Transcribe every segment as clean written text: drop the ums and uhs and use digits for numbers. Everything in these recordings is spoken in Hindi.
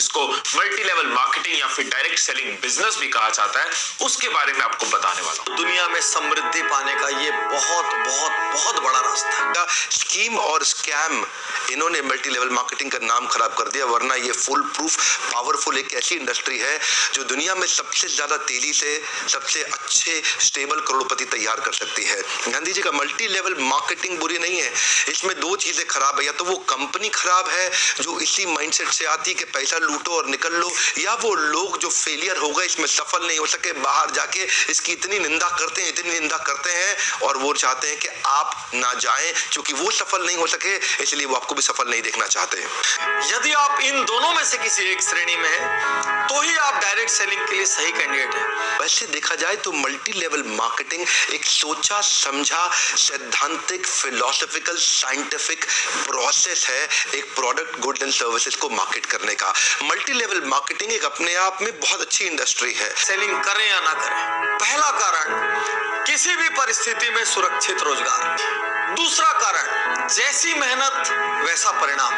जिसको मल्टी लेवल मार्केटिंग या फिर डायरेक्ट सेलिंग बिजनेस भी कहा जाता है, उसके बारे में आपको बताने वाला हूं। दुनिया में समृद्धि पाने का ये बहुत बहुत बहुत बड़ा रास्ता है। स्कीम और स्कैम, इन्होंने मल्टी लेवल मार्केटिंग का नाम खराब कर दिया, वरना ये फुल प्रूफ पावरफुल एक ऐसी इंडस्ट्री है जो दुनिया में सबसे ज्यादा तेजी से सबसे अच्छे स्टेबल करोड़पति तैयार कर सकती है। गांधी जी का मल्टी लेवल मार्केटिंग बुरी नहीं है, इसमें दो चीजें खराब है, या तो वो कंपनी खराब है जो इसी माइंडसेट से आती है कि पैसा लूटो और निकल लो, या वो लोग जो फेलियर हो गए, इसमें सफल नहीं हो सके, बाहर जाके इसकी इतनी निंदा करते हैं और वो चाहते हैं कि आप ना जाएं, क्योंकि वो सफल नहीं हो सके इसलिए वो आपको भी सफल नहीं देखना चाहते हैं। यदि आप इन दोनों में से किसी एक श्रेणी में हैं, तो ही आप डायरेक्ट सेलिंग के लिए सही कैंडिडेट हैं। वैसे देखा जाए तो मल्टी लेवल मार्केटिंग एक सोचा समझा सैद्धांतिक फिलोसॉफिकल साइंटिफिक प्रोसेस है एक प्रोडक्ट गुड एंड सर्विसेज को मार्केट करने का। मल्टी लेवल मार्केटिंग एक अपने आप में बहुत अच्छी इंडस्ट्री है। सेलिंग करें या ना करें, पहला कारण किसी भी परिस्थिति में सुरक्षित रोजगार, दूसरा कारण जैसी मेहनत वैसा परिणाम,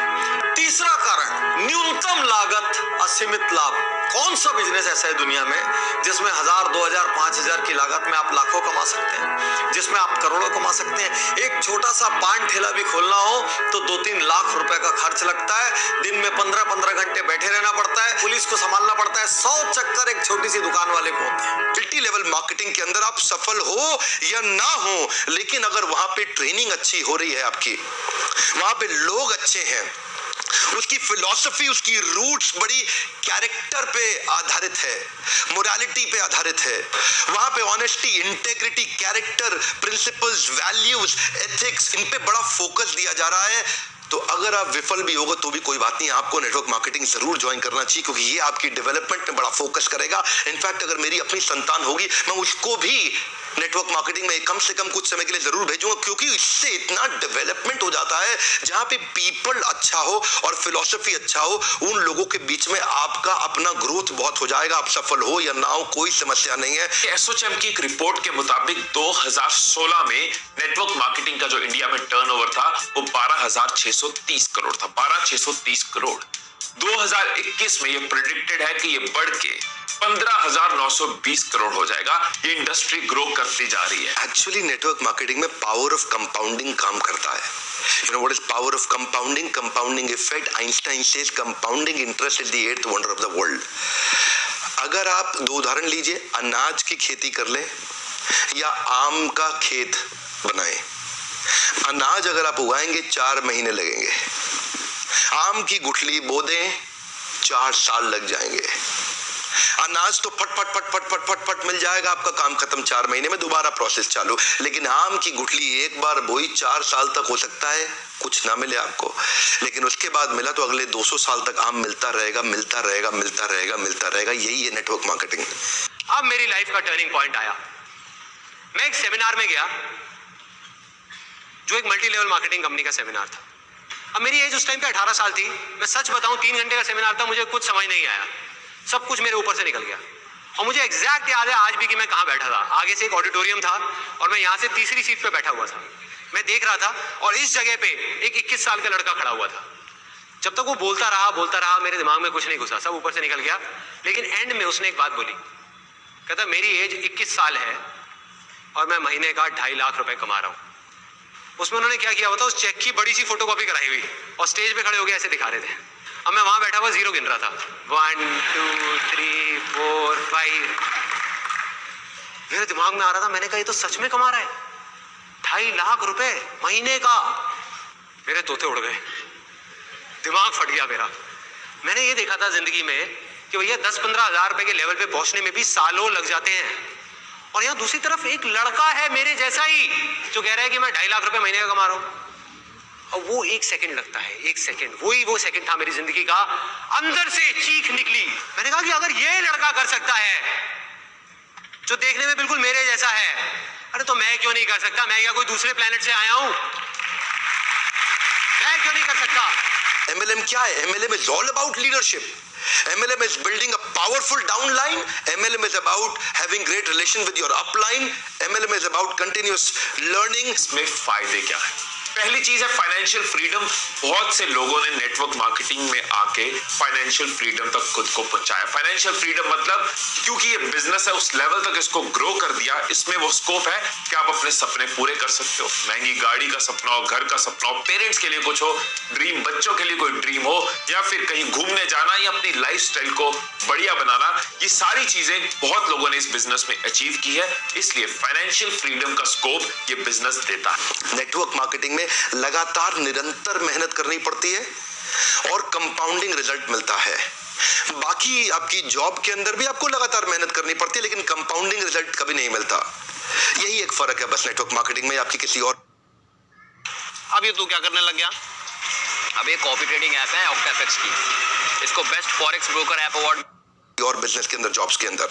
तीसरा कारण न्यूनतम लागत असीमित लाभ। कौन सा बिजनेस ऐसा है दुनिया में जिसमें 1000, 2000, 5000 की लागत में आप लाखों कमा सकते हैं, जिसमें आप करोड़ों कमा सकते हैं। एक छोटा सा पान ठेला भी खोलना हो तो 2-3 लाख रुपए का खर्च लगता है, दिन में 15-15 घंटे बैठे रहना पड़ता है, पुलिस को संभालना पड़ता है, 100 चक्कर एक छोटी सी दुकान वाले को होते हैं। मल्टी लेवल मार्केटिंग के अंदर आप सफल हो या ना हो, लेकिन अगर वहां पे ट्रेनिंग अच्छी हो रही है आपकी, वहां पे लोग अच्छे हैं, उसकी फिलॉसफी उसकी रूट्स बड़ी कैरेक्टर पे आधारित है, मोरालिटी पे आधारित है, वहां पे honesty, integrity, character, principles, values, ethics, इन पे बड़ा फोकस दिया जा रहा है, तो अगर आप विफल भी होगा तो भी कोई बात नहीं, आपको नेटवर्क मार्केटिंग जरूर ज्वाइन करना चाहिए, क्योंकि ये आपकी डेवलपमेंट में बड़ा फोकस करेगा। इनफैक्ट अगर मेरी अपनी संतान होगी, मैं उसको भी नेटवर्क मार्केटिंग में कम से कम कुछ समय के लिए जरूर भेजूंगा, क्योंकि इससे इतना डेवलपमेंट हो जाता है जहां पे पीपल अच्छा हो और फिलॉसफी अच्छा हो, उन लोगों के बीच में आपका अपना ग्रोथ बहुत हो जाएगा। आप सफल हो या ना हो कोई समस्या नहीं है। एसोचैम की एक रिपोर्ट के मुताबिक 2016 में नेटवर्क मार्केटिंग का जो इंडिया में टर्नओवर था वो 12,630 करोड़ था, 12,630 करोड़। 2021 में ये प्रेडिक्टेड है कि ये बढ़ के 15,920 करोड़ हो जाएगा। ये इंडस्ट्री ग्रो करती जा रही है। एक्चुअली नेटवर्क मार्केटिंग में पावर ऑफ कंपाउंडिंग काम करता है। You know what is power of compounding? Compounding effect. Einstein says compounding interest is the 8th wonder of the world. अगर आप दो उदाहरण लीजिए, अनाज की खेती कर ले या आम का खेत बनाएं। अनाज अगर आप उगाएंगे 4 महीने लगेंगे, आम की गुठली बो दें 4 साल लग जाएंगे। अनाज तो फट फट फट फट फट फट फट मिल जाएगा, आपका काम खत्म, 4 महीने में दोबारा प्रोसेस चालू। लेकिन आम की गुठली एक बार बोई 4 साल तक हो सकता है कुछ ना मिले आपको, लेकिन उसके बाद मिला तो अगले 200 साल तक आम मिलता रहेगा, मिलता रहेगा, मिलता रहेगा, मिलता रहेगा। यही है नेटवर्क मार्केटिंग। अब मेरी लाइफ का टर्निंग पॉइंट आया। मैं एक सेमिनार में गया जो एक मल्टी लेवल मार्केटिंग कंपनी का सेमिनार था। अब मेरी एज उस टाइम पे 18 साल थी। मैं सच बताऊं, 3 घंटे का सेमिनार था, मुझे कुछ समझ नहीं आया, सब कुछ मेरे ऊपर से निकल गया। और मुझे एग्जैक्ट याद है आज भी कि मैं कहाँ बैठा था। आगे से एक ऑडिटोरियम था और मैं यहाँ से तीसरी सीट पे बैठा हुआ था। मैं देख रहा था और इस जगह पे एक 21 साल का लड़का खड़ा हुआ था। जब तक वो बोलता रहा, मेरे दिमाग में कुछ नहीं घुसा, सब ऊपर से निकल गया। लेकिन एंड में उसने एक बात बोली, कहता मेरी एज 21 साल है और मैं महीने का 2.5 लाख रुपए कमा रहा हूँ। उसमें उन्होंने क्या किया होता, उस चेक की बड़ी सी फोटोकॉपी कराई हुई और स्टेज पे खड़े होकर ऐसे दिखा रहे थे। अब मैं वहां बैठा हुआ जीरो गिन रहा था, 1 2 3 4 5। मेरे दिमाग में आ रहा था, मैंने कहा ये तो सच में कमा रहा है 2.5 लाख रुपए महीने का। मेरे तोते उड़ गए, दिमाग फट गया मेरा। मैंने ये देखा था जिंदगी में कि भैया 10-15 हजार रुपए के लेवल पे पहुंचने में भी सालों लग जाते हैं, और यहाँ दूसरी तरफ एक लड़का है मेरे जैसा ही जो कह रहा है कि मैं 2.5 लाख रुपए महीने का कमा रहा हूं। और वो 1 सेकंड लगता है, 1 सेकंड, वो सेकंड था मेरी जिंदगी का। अंदर से चीख निकली। मैंने कहा कि अगर ये लड़का कर सकता है जो देखने में बिल्कुल मेरे जैसा है, अरे तो मैं क्यों नहीं कर सकता? मैं क्या कोई दूसरे प्लेनेट से आया हूं? मैं क्यों नहीं कर सकता? MLM क्या है? MLM is all about leadership. MLM is building a powerful downline. MLM is about having great relation with your upline. MLM is about continuous learning. इसमें फायदे क्या है? पहली चीज है फाइनेंशियल फ्रीडम। बहुत से लोगों ने नेटवर्क मार्केटिंग में आके फाइनेंशियल फ्रीडम तक खुद को पहुंचाया। फाइनेंशियल फ्रीडम मतलब क्योंकि ये बिजनेस है उस लेवल तक इसको ग्रो कर दिया, इसमें वो स्कोप है कि आप अपने सपने पूरे कर सकते हो। महंगी गाड़ी का सपना हो, घर का सपना हो, पेरेंट्स के लिए कुछ हो, ड्रीम, बच्चों के लिए कोई ड्रीम हो, या फिर कहीं घूमने जाना या अपनी लाइफस्टाइल को बढ़िया बनाना, ये सारी चीजें बहुत लोगों ने इस बिजनेस में अचीव की है। इसलिए फाइनेंशियल फ्रीडम का स्कोप ये बिजनेस देता है। नेटवर्क मार्केटिंग में लगातार निरंतर मेहनत करनी पड़ती है और कंपाउंडिंग रिजल्ट मिलता है। बाकी आपकी जॉब के अंदर भी आपको लगातार मेहनत करनी पड़ती है, लेकिन कंपाउंडिंग रिजल्ट कभी नहीं मिलता। यही एक फर्क है बस नेटवर्क मार्केटिंग में आपकी किसी और। अब ये तू क्या करने लग गया? अब एक कॉपी ट्रेडिंग ऐप है ऑक्टाफेक्स की, इसको best forex broker app award और बिजनेस के अंदर, जॉब्स के अंदर।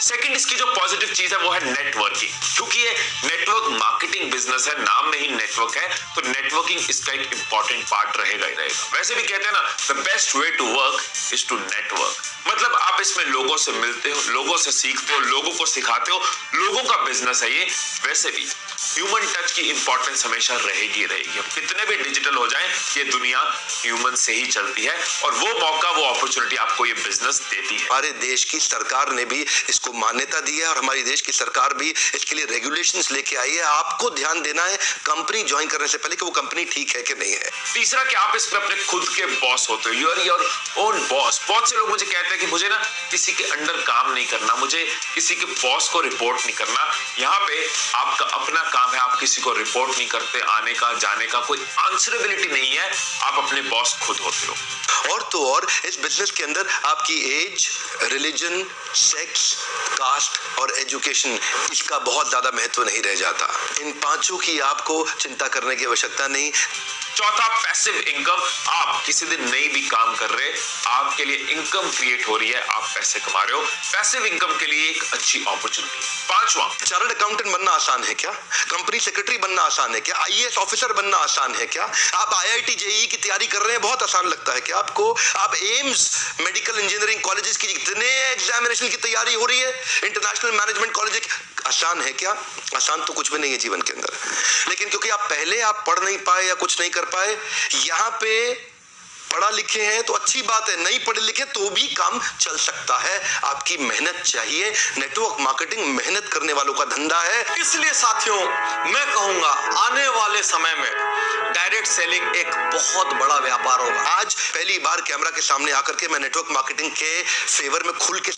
सेकंड इसकी जो पॉजिटिव चीज है वो है नेटवर्किंग। क्योंकि ये नेटवर्क मार्केटिंग बिजनेस है, नाम में ही नेटवर्क है, तो नेटवर्किंग इसका एक इंपॉर्टेंट पार्ट रहेगा ही रहेगा। वैसे भी कहते हैं ना, the best way to work is to network. मतलब आप इसमें लोगों से मिलते हो, लोगों से सीखते हो, लोगों को सिखाते हो, लोगों का बिजनेस है ये। वैसे भी ह्यूमन टच की इंपॉर्टेंस हमेशा रहेगी रहेगी। अब कितने भी डिजिटल हो जाए, ये दुनिया ह्यूमन से ही चलती है, और वो मौका, वो अपॉर्चुनिटी आपको ये बिजनेस देती है। हमारे देश की सरकार ने भी इसको मान्यता दी है और हमारी देश की सरकार भी इसके लिए रेगुलेशंस लेके आई है। आपको ध्यान देना है कंपनी ज्वाइन करने से पहले कि वो कंपनी ठीक है कि नहीं है। तीसरा कि आप इसमें अपने खुद के बॉस होते हो, you are your own boss. बहुत से लोग मुझे कहते हैं कि मुझे ना किसी के अंडर काम नहीं करना, मुझे किसी के बॉस को रिपोर्ट नहीं करना। यहाँ पे आपका अपना काम है, आप किसी को रिपोर्ट नहीं करते, आने का जाने का कोई आंसरेबिलिटी नहीं है, आप अपने बॉस खुद होते हो। और तो और इस बिजनेस के अंदर आपकी एज, रिलीजन, सेक्स, कास्ट और एजुकेशन, इसका बहुत ज्यादा महत्व नहीं रह जाता। इन पांचों की आपको चिंता करने की आवश्यकता नहीं। चौथा पैसिव इनकम। आप किसी दिन नहीं भी काम कर रहे, आपके लिए इनकम क्रिएट हो रही है, आप पैसे कमा रहे हो, पैसिव इनकम के लिए एक अच्छी अपॉर्चुनिटी है। पांचवा, चार्टर्ड अकाउंटेंट बनना आसान है क्या? कंपनी सेक्रेटरी बनना आसान है क्या? आईएएस ऑफिसर बनना आसान है क्या? आप आईआईटी जेईई की तैयारी कर रहे हैं, बहुत आसान लगता है क्या आपको? आप एम्स मेडिकल इंजीनियरिंग कॉलेजेस की जितने एग्जामिनेशन की तैयारी हो रही है, इंटरनेशनल मैनेजमेंट कॉलेज, आसान है क्या? आसान तो कुछ भी नहीं है जीवन के अंदर। लेकिन क्योंकि आप पहले पढ़ नहीं पाए या कुछ नहीं कर पाए, यहाँ पे पढ़ा लिखे हैं तो अच्छी बात है, नहीं पढ़े लिखे तो भी काम चल सकता है। आपकी मेहनत चाहिए। नेटवर्क मार्केटिंग मेहनत करने वालों का धंधा है। इसलिए साथियों, मैं कहूंगा आने वाले समय में डायरेक्ट सेलिंग एक बहुत बड़ा व्यापार होगा। आज पहली बार कैमरा के सामने आकर के मैं नेटवर्क मार्केटिंग के फेवर में खुल के